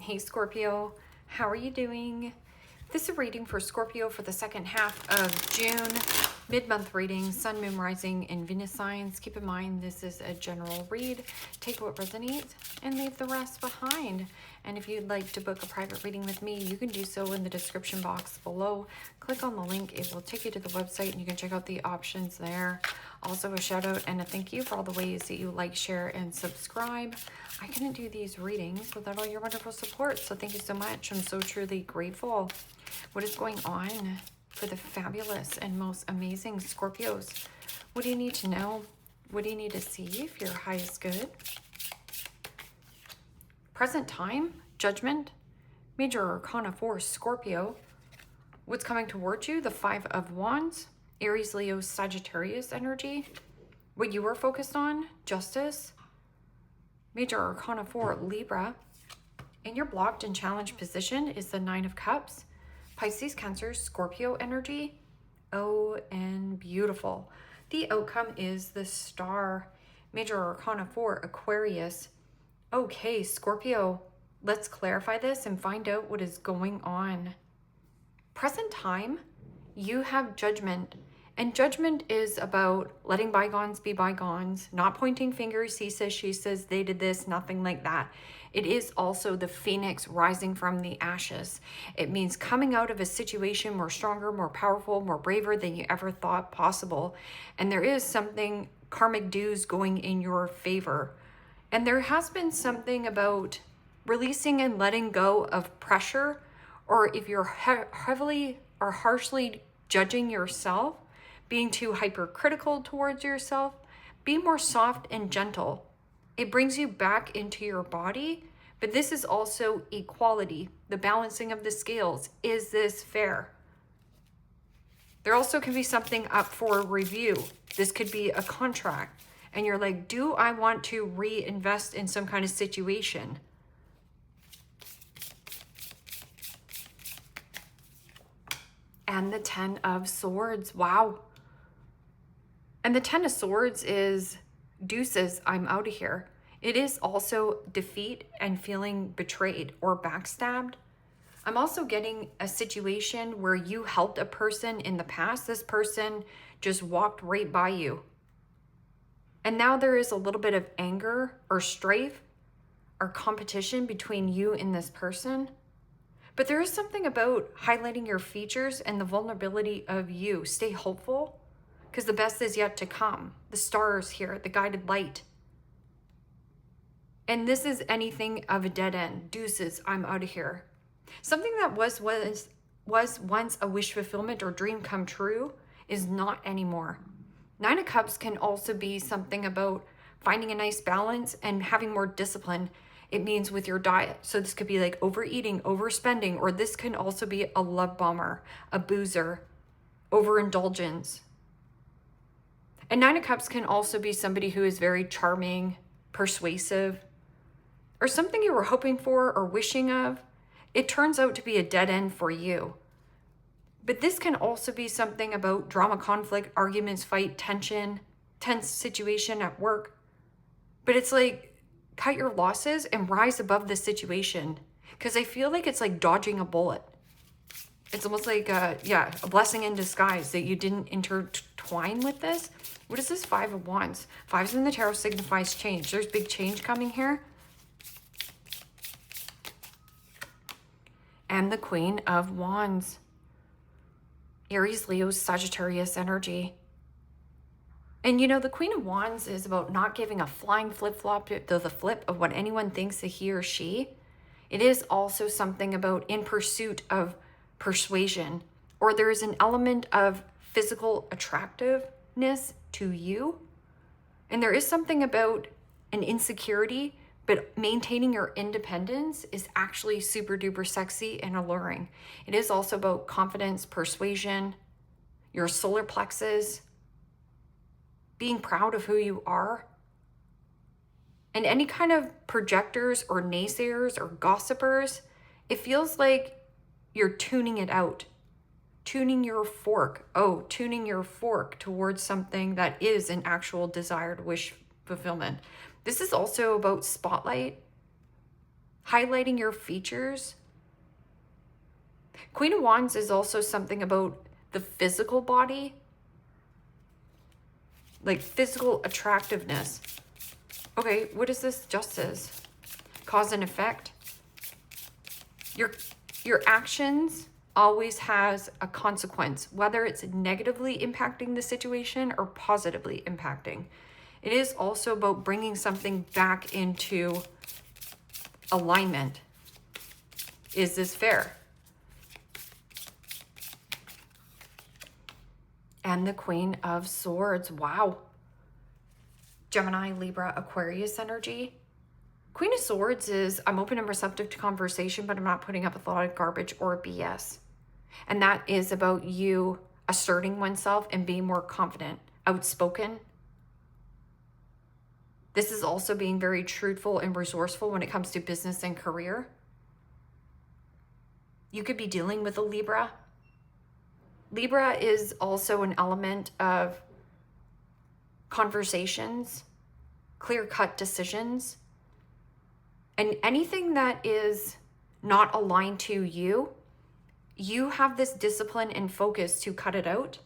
Hey Scorpio, how are you doing? This is a reading for Scorpio for the second half of June. Mid-month reading, Sun, Moon, Rising, and Venus signs. Keep in mind this is a general read. Take what resonates and leave the rest behind. And if you'd like to book a private reading with me, you can do so in the description box below. Click on the link. It will take you to the website and you can check out the options there. Also a shout out and a thank you for all the ways that you like, share, and subscribe. I couldn't do these readings without all your wonderful support, so thank you so much. I'm so truly grateful. What is going on for the fabulous and most amazing Scorpios? What do you need to know? What do you need to see if your high is good? Present time, Judgment, Major Arcana 4, Scorpio. What's coming towards you? The Five of Wands, Aries, Leo, Sagittarius energy. What you are focused on? Justice, Major Arcana 4, Libra. In your blocked and challenged position is the Nine of Cups, Pisces, Cancer, Scorpio energy. Oh, and beautiful. The outcome is the Star, Major Arcana 4, Aquarius. Okay, Scorpio, let's clarify this and find out what is going on. Present time, you have Judgment. And Judgment is about letting bygones be bygones, not pointing fingers, he says, she says, they did this, nothing like that. It is also the phoenix rising from the ashes. It means coming out of a situation more stronger, more powerful, more braver than you ever thought possible. And there is something, karmic dues going in your favor. And there has been something about releasing and letting go of pressure, or if you're heavily or harshly judging yourself, being too hypercritical towards yourself, be more soft and gentle. It brings you back into your body, but this is also equality, the balancing of the scales. Is this fair? There also can be something up for review. This could be a contract, and you're like, do I want to reinvest in some kind of situation? And the Ten of Swords, wow. And the Ten of Swords is deuces, I'm out of here. It is also defeat and feeling betrayed or backstabbed. I'm also getting a situation where you helped a person in the past. This person just walked right by you. And now there is a little bit of anger or strife or competition between you and this person. But there is something about highlighting your features and the vulnerability of you. Stay hopeful, because the best is yet to come. The stars here, the guided light. And this is anything of a dead end. Deuces, I'm out of here. Something that was once a wish fulfillment or dream come true is not anymore. Nine of Cups can also be something about finding a nice balance and having more discipline. It means with your diet. So this could be like overeating, overspending, or this can also be a love bomber, a boozer, overindulgence. And Nine of Cups can also be somebody who is very charming, persuasive, or something you were hoping for or wishing of. It turns out to be a dead end for you. But this can also be something about drama, conflict, arguments, fight, tension, tense situation at work. But it's like, cut your losses and rise above the situation. Because I feel like it's like dodging a bullet. It's almost like, a blessing in disguise that you didn't intertwine with this. What is this Five of Wands? Fives in the tarot signifies change. There's big change coming here. And the Queen of Wands. Aries, Leo, Sagittarius energy. And you know, the Queen of Wands is about not giving a flying flip-flop to the flip of what anyone thinks of he or she. It is also something about in pursuit of persuasion, or there is an element of physical attractiveness to you. And there is something about an insecurity, but maintaining your independence is actually super duper sexy and alluring. It is also about confidence, persuasion, your solar plexus, being proud of who you are. And any kind of projectors or naysayers or gossipers, it feels like you're tuning it out. Tuning your fork. Oh, tuning your fork towards something that is an actual desired wish fulfillment. This is also about spotlight, highlighting your features. Queen of Wands is also something about the physical body, like physical attractiveness. Okay, what is this? Justice. Cause and effect. Your actions always has a consequence, whether it's negatively impacting the situation or positively impacting. It is also about bringing something back into alignment. Is this fair? And the Queen of Swords. Wow. Gemini, Libra, Aquarius energy. Queen of Swords is, I'm open and receptive to conversation, but I'm not putting up with a lot of garbage or BS. And that is about you asserting oneself and being more confident, outspoken. This is also being very truthful and resourceful when it comes to business and career. You could be dealing with a Libra. Libra is also an element of conversations, clear-cut decisions, and anything that is not aligned to you, you have this discipline and focus to cut it out.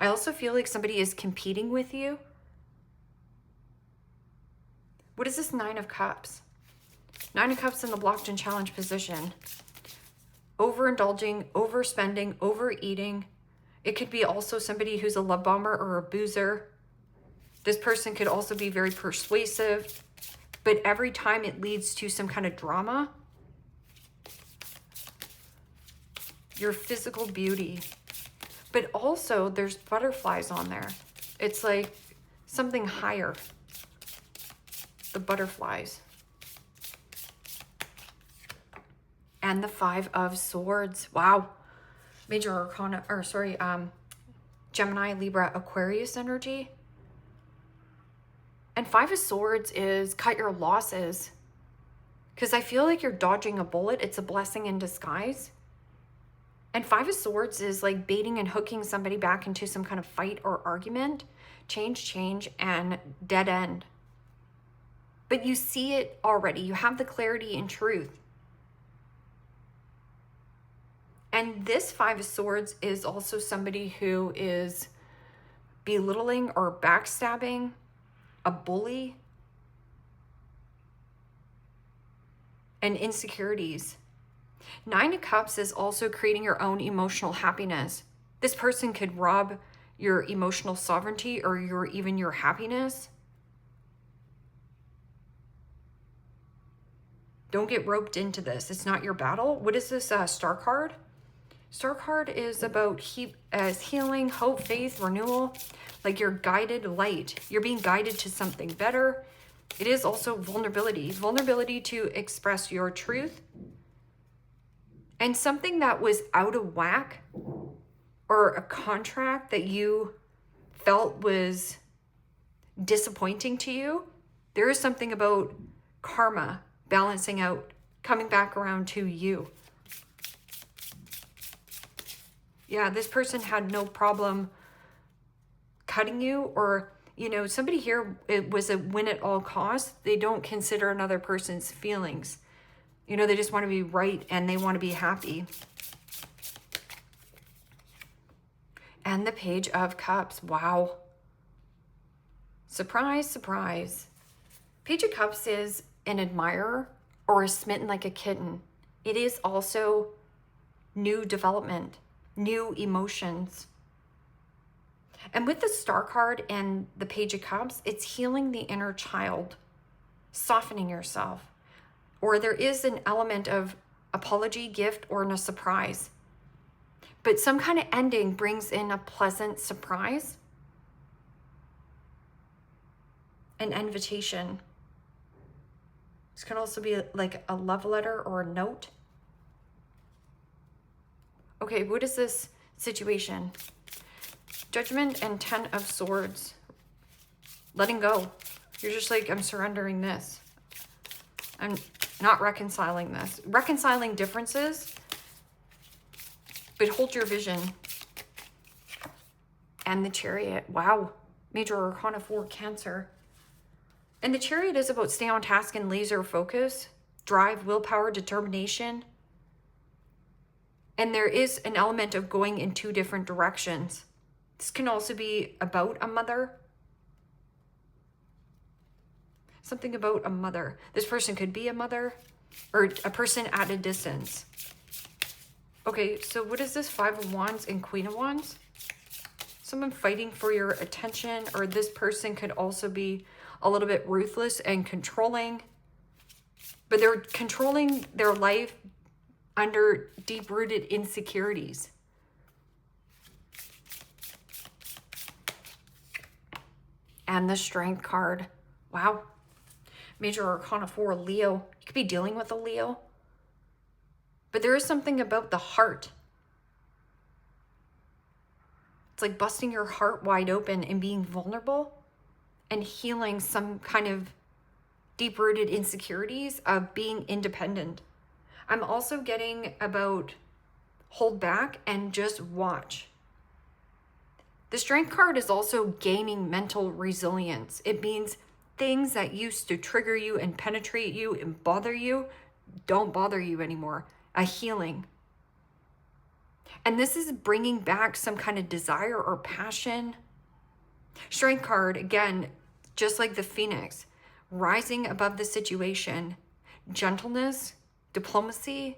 I also feel like somebody is competing with you. What is this Nine of Cups? Nine of Cups in the blocked and challenged position. Overindulging, overspending, overeating. It could be also somebody who's a love bomber or a boozer. This person could also be very persuasive, but every time it leads to some kind of drama. Your physical beauty. But also there's butterflies on there. It's like something higher. The butterflies. And the Five of Swords. Wow. Major Arcana, or sorry, Gemini, Libra, Aquarius energy. And Five of Swords is cut your losses. Because I feel like you're dodging a bullet. It's a blessing in disguise. And Five of Swords is like baiting and hooking somebody back into some kind of fight or argument. Change, and dead end. But you see it already. You have the clarity and truth. And this Five of Swords is also somebody who is belittling or backstabbing, a bully, and insecurities. Nine of Cups is also creating your own emotional happiness. This person could rob your emotional sovereignty or even your happiness. Don't get roped into this. It's not your battle. What is this Star card? Star card is about healing, hope, faith, renewal. Like you're guided light. You're being guided to something better. It is also vulnerability. Vulnerability to express your truth. And something that was out of whack or a contract that you felt was disappointing to you. There is something about karma balancing out, coming back around to you. Yeah, this person had no problem cutting you, or, you know, somebody here, it was a win at all costs. They don't consider another person's feelings. You know, they just want to be right and they want to be happy. And the Page of Cups. Wow. Surprise, surprise. Page of Cups is an admirer or a smitten like a kitten. It is also new development, new emotions. And with the Star card and the Page of Cups, it's healing the inner child, softening yourself. Or there is an element of apology, gift, or a surprise. But some kind of ending brings in a pleasant surprise. An invitation. This can also be like a love letter or a note. Okay, what is this situation? Judgment and Ten of Swords. Letting go. You're just like, I'm surrendering this. I'm not reconciling this. Reconciling differences, but hold your vision. And the Chariot. Wow. Major Arcana 4, Cancer. And the Chariot is about stay on task and laser focus. drive, willpower, determination. And there is an element of going in two different directions. This can also be about a mother. Something about a mother. This person could be a mother or a person at a distance. Okay, so what is this? Five of Wands and Queen of Wands? Someone fighting for your attention, or this person could also be a little bit ruthless and controlling. But they're controlling their life under deep-rooted insecurities. And the Strength card. Wow. Major Arcana 4, Leo. You could be dealing with a Leo. But there is something about the heart. It's like busting your heart wide open and being vulnerable and healing some kind of deep-rooted insecurities of being independent. I'm also getting about hold back and just watch. The Strength card is also gaining mental resilience. It means things that used to trigger you and penetrate you and bother you don't bother you anymore. A healing. And this is bringing back some kind of desire or passion. Strength card, again, just like the Phoenix, rising above the situation, gentleness, diplomacy,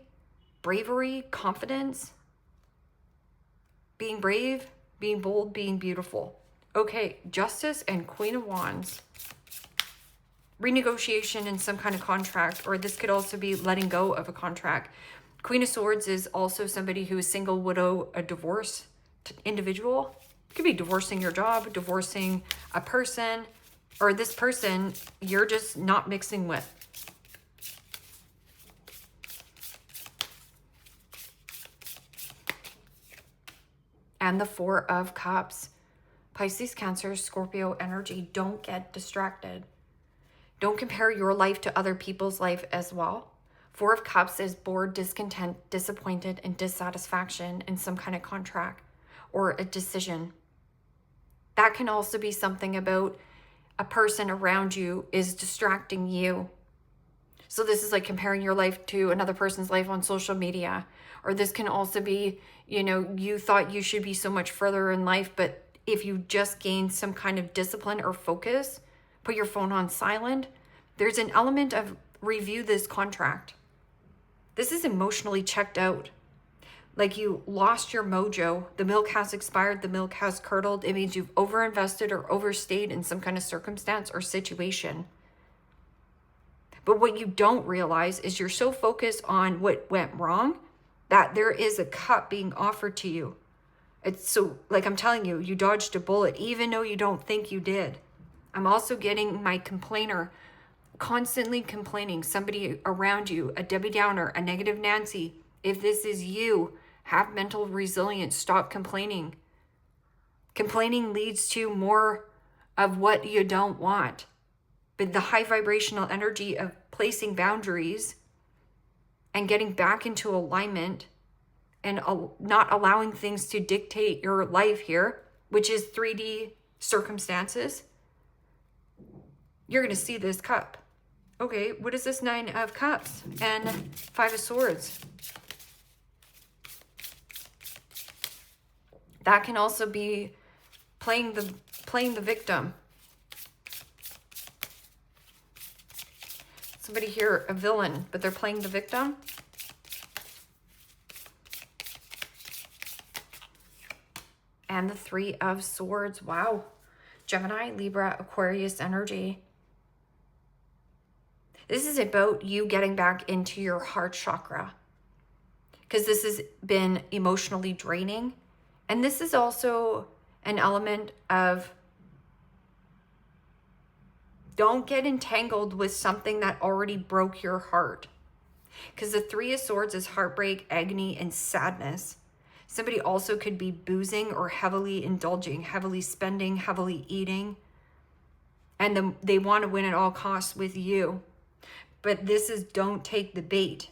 bravery, confidence, being brave, being bold, being beautiful. Okay, Justice and Queen of Wands. Renegotiation in some kind of contract, or this could also be letting go of a contract. Queen of Swords is also somebody who is single, widow, a divorced individual. You could be divorcing your job, divorcing a person, or this person you're just not mixing with. And the Four of Cups. Pisces, Cancer, Scorpio energy. Don't get distracted. Don't compare your life to other people's life as well. Four of Cups is bored, discontent, disappointed, and dissatisfaction in some kind of contract or a decision. That can also be something about a person around you is distracting you. So this is like comparing your life to another person's life on social media. Or this can also be, you know, you thought you should be so much further in life, but if you just gain some kind of discipline or focus, put your phone on silent, there's an element of review this contract. This is emotionally checked out. Like you lost your mojo. The milk has expired. The milk has curdled. It means you've overinvested or overstayed in some kind of circumstance or situation. But what you don't realize is you're so focused on what went wrong that there is a cup being offered to you. It's so, like I'm telling you, you dodged a bullet even though you don't think you did. I'm also getting my complainer, constantly complaining, somebody around you, a Debbie Downer, a negative Nancy. If this is you, have mental resilience. Stop complaining. Complaining leads to more of what you don't want. But the high vibrational energy of placing boundaries and getting back into alignment and not allowing things to dictate your life here, which is 3D circumstances, you're going to see this cup. Okay, what is this Nine of Cups and Five of Swords? That can also be playing the victim. Somebody here, a villain, but they're playing the victim. And the Three of Swords. Wow. Gemini, Libra, Aquarius energy. This is about you getting back into your heart chakra, because this has been emotionally draining. And this is also an element of don't get entangled with something that already broke your heart. Because the Three of Swords is heartbreak, agony, and sadness. Somebody also could be boozing or heavily indulging, heavily spending, heavily eating. And they want to win at all costs with you. But this is don't take the bait.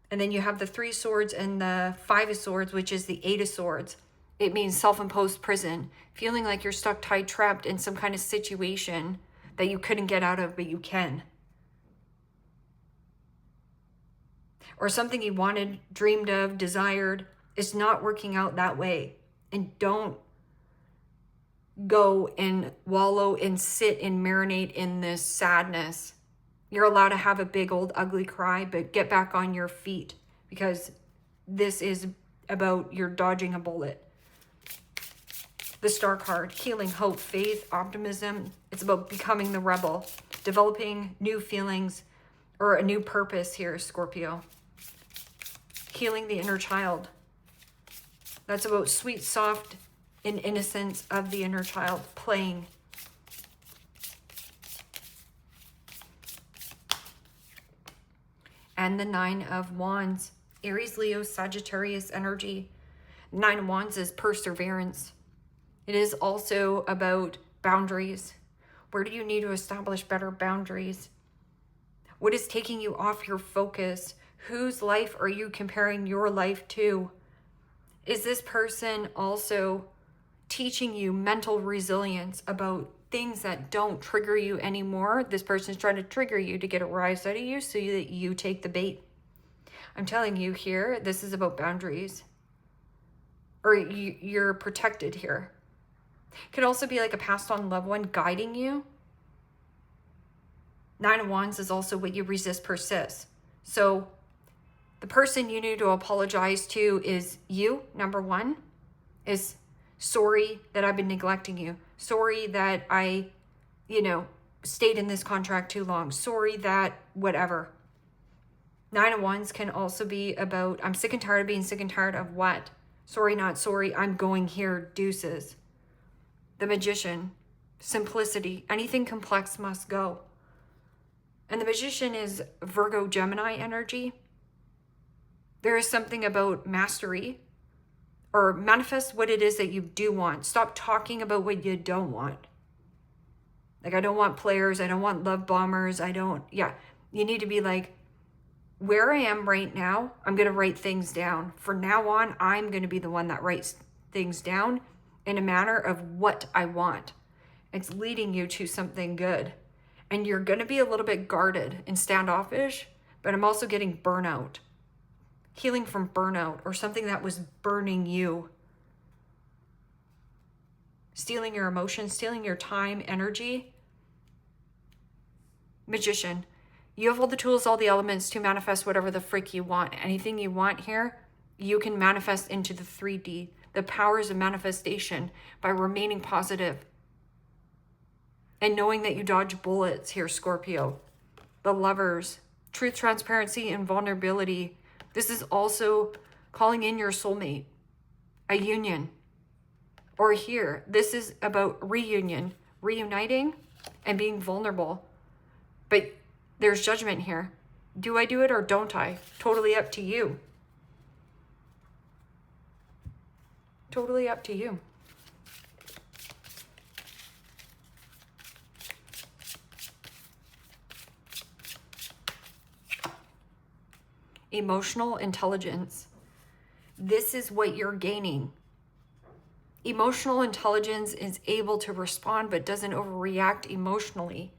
And then you have the Three of Swords and the Five of Swords, which is the Eight of Swords. It means self-imposed prison, feeling like you're stuck, tied, trapped in some kind of situation that you couldn't get out of, but you can. Or something you wanted, dreamed of, desired is not working out that way. And don't go and wallow and sit and marinate in this sadness. You're allowed to have a big old ugly cry, but get back on your feet, because this is about you're dodging a bullet. The Star card, healing, hope, faith, optimism. It's about becoming the rebel, developing new feelings or a new purpose here, Scorpio. Healing the inner child. That's about sweet, soft, and innocence of the inner child playing. And the Nine of Wands, Aries, Leo, Sagittarius energy. Nine of Wands is perseverance. It is also about boundaries. Where do you need to establish better boundaries? What is taking you off your focus? Whose life are you comparing your life to? Is this person also teaching you mental resilience about things that don't trigger you anymore? This person is trying to trigger you to get a rise out of you so that you take the bait. I'm telling you here, this is about boundaries. Or you're protected here. Could also be like a passed on loved one guiding you. Nine of Wands is also what you resist persists. So the person you need to apologize to is you, number one, is sorry that I've been neglecting you. Sorry that I, stayed in this contract too long. Sorry that whatever. Nine of Wands can also be about, I'm sick and tired of being sick and tired of what? Sorry, not sorry. I'm going here, deuces. The Magician, simplicity. Anything complex must go. And the Magician is Virgo, Gemini energy. There is something about mastery, or manifest what it is that you do want. Stop talking about what you don't want. Like, I don't want players. I don't want love bombers. You need to be like, where I am right now, I'm going to write things down. From now on, I'm going to be the one that writes things down in a manner of what I want. It's leading you to something good. And you're going to be a little bit guarded and standoffish, but I'm also getting burnout. Healing from burnout or something that was burning you. Stealing your emotions, stealing your time, energy. Magician, you have all the tools, all the elements to manifest whatever the frick you want. Anything you want here, you can manifest into the 3D. The powers of manifestation by remaining positive and knowing that you dodge bullets here, Scorpio. The Lovers, truth, transparency, and vulnerability. This is also calling in your soulmate, a union. Or here, this is about reunion, reuniting and being vulnerable. But there's judgment here. Do I do it or don't I? Totally up to you. Totally up to you. Emotional intelligence. This is what you're gaining. Emotional intelligence is able to respond but doesn't overreact emotionally.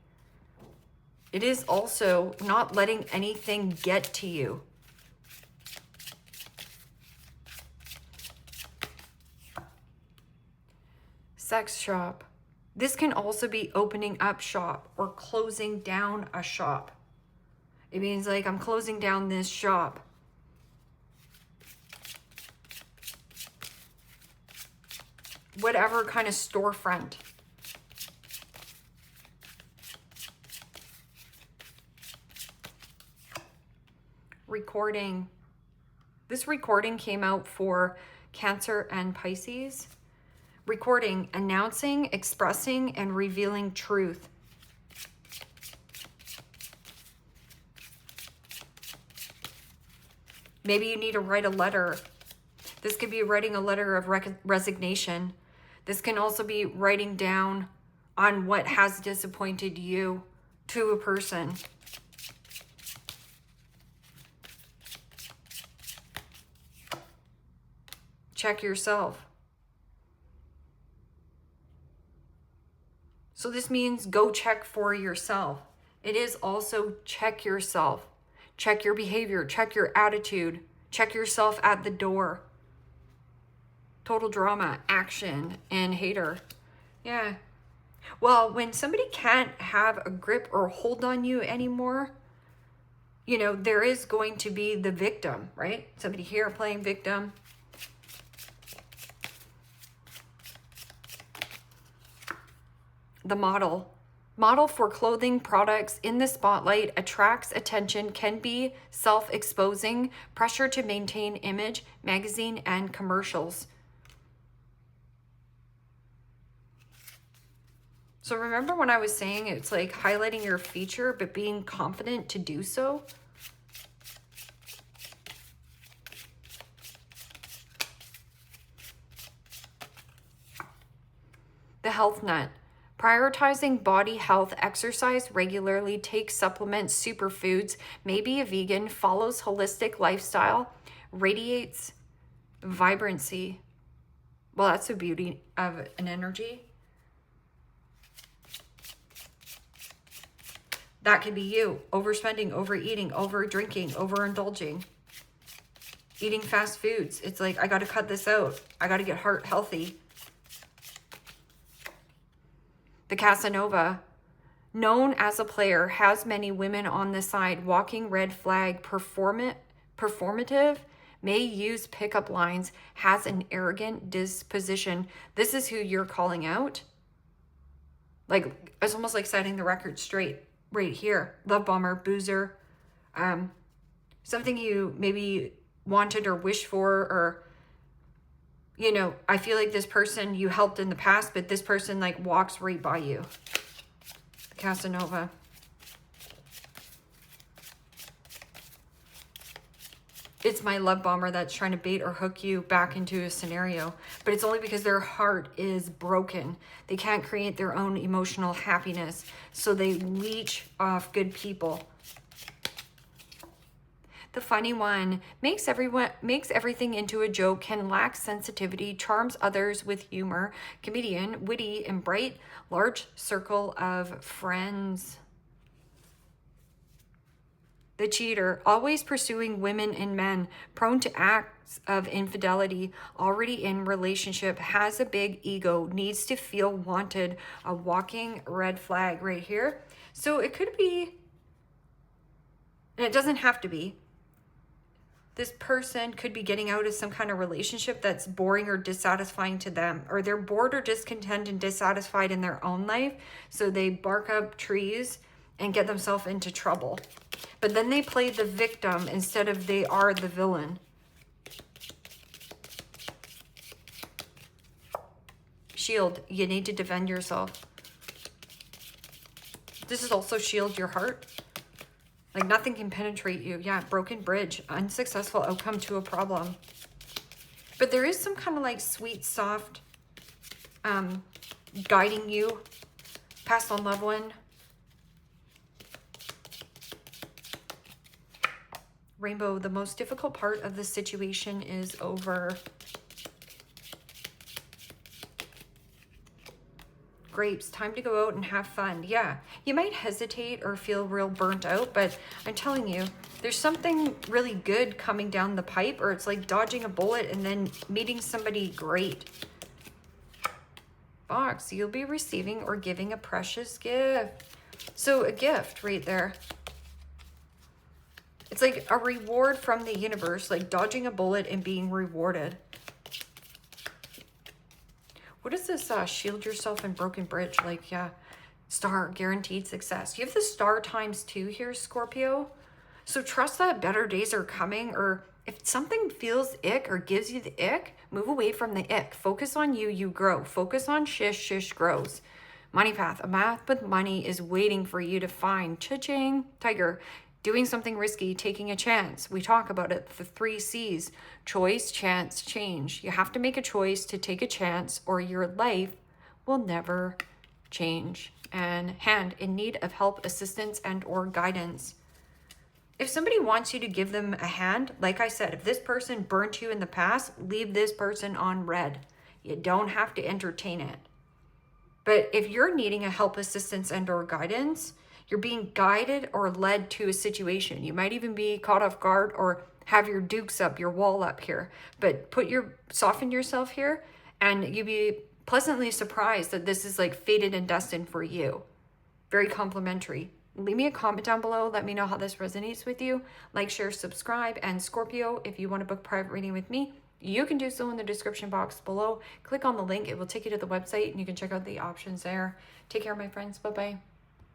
It is also not letting anything get to you. Sex shop. This can also be opening up shop or closing down a shop. It means like, I'm closing down this shop. Whatever kind of storefront. Recording. This recording came out for Cancer and Pisces. Recording, announcing, expressing, and revealing truth. Maybe you need to write a letter. This could be writing a letter of resignation. This can also be writing down on what has disappointed you to a person. Check yourself. So this means go check for yourself. It is also check yourself. Check your behavior, check your attitude, check yourself at the door. Total drama, action, and hater. Yeah. Well, when somebody can't have a grip or hold on you anymore, you know, there is going to be the victim, right? Somebody here playing victim. The model. Model for clothing products in the spotlight attracts attention, can be self-exposing, pressure to maintain image, magazine, and commercials. So remember when I was saying it's like highlighting your feature, but being confident to do so? The health nut. Prioritizing body health, exercise regularly, take supplements, superfoods, may be a vegan, follows holistic lifestyle, radiates vibrancy. Well, that's the beauty of an energy. That could be you. Overspending, overeating, overdrinking, overindulging. Eating fast foods. It's like, I got to cut this out. I got to get heart healthy. The Casanova. Known as a player, has many women on the side. Walking red flag. Performative. May use pickup lines. Has an arrogant disposition. This is who you're calling out. Like, it's almost like setting the record straight. Right here, love bomber, boozer, something you maybe wanted or wished for, or, you know, I feel like this person you helped in the past, but this person like walks right by you. The Casanova. It's my love bomber that's trying to bait or hook you back into a scenario, but it's only because their heart is broken. They can't create their own emotional happiness, so they leech off good people. The funny one. Makes everything into a joke, can lack sensitivity, charms others with humor, comedian, witty and bright, large circle of friends. The cheater, always pursuing women and men, prone to acts of infidelity, already in relationship, has a big ego, needs to feel wanted, a walking red flag right here. So it could be, and it doesn't have to be, this person could be getting out of some kind of relationship that's boring or dissatisfying to them, or they're bored or discontent and dissatisfied in their own life, so they bark up trees and get themselves into trouble. But then they play the victim instead of they are the villain. Shield, you need to defend yourself. This is also shield your heart. Like nothing can penetrate you. Yeah, broken bridge, unsuccessful outcome to a problem. But there is some kind of like sweet, soft, guiding you, passed on loved one. Rainbow, the most difficult part of the situation is over. Grapes, time to go out and have fun. Yeah, you might hesitate or feel real burnt out, but I'm telling you, there's something really good coming down the pipe, or it's like dodging a bullet and then meeting somebody great. Box, you'll be receiving or giving a precious gift. So a gift right there. It's like a reward from the universe, like dodging a bullet and being rewarded. What is this? Shield yourself and broken bridge. Like, yeah, star, guaranteed success. You have the star ×2 here, Scorpio. So trust that better days are coming, or if something feels ick or gives you the ick, move away from the ick. Focus on you, you grow. Focus on shish, shish grows. Money path, a math with money is waiting for you to find. Cha-ching, tiger. Doing something risky, taking a chance. We talk about it, the 3 C's. Choice, chance, change. You have to make a choice to take a chance, or your life will never change. And hand, in need of help, assistance, and or guidance. If somebody wants you to give them a hand, like I said, if this person burnt you in the past, leave this person on red. You don't have to entertain it. But if you're needing a help, assistance, and or guidance, you're being guided or led to a situation. You might even be caught off guard or have your dukes up, your wall up here. But soften yourself here, and you'll be pleasantly surprised that this is like fated and destined for you. Very complimentary. Leave me a comment down below. Let me know how this resonates with you. Like, share, subscribe. And Scorpio, if you want to book private reading with me, you can do so in the description box below. Click on the link. It will take you to the website and you can check out the options there. Take care, my friends. Bye-bye.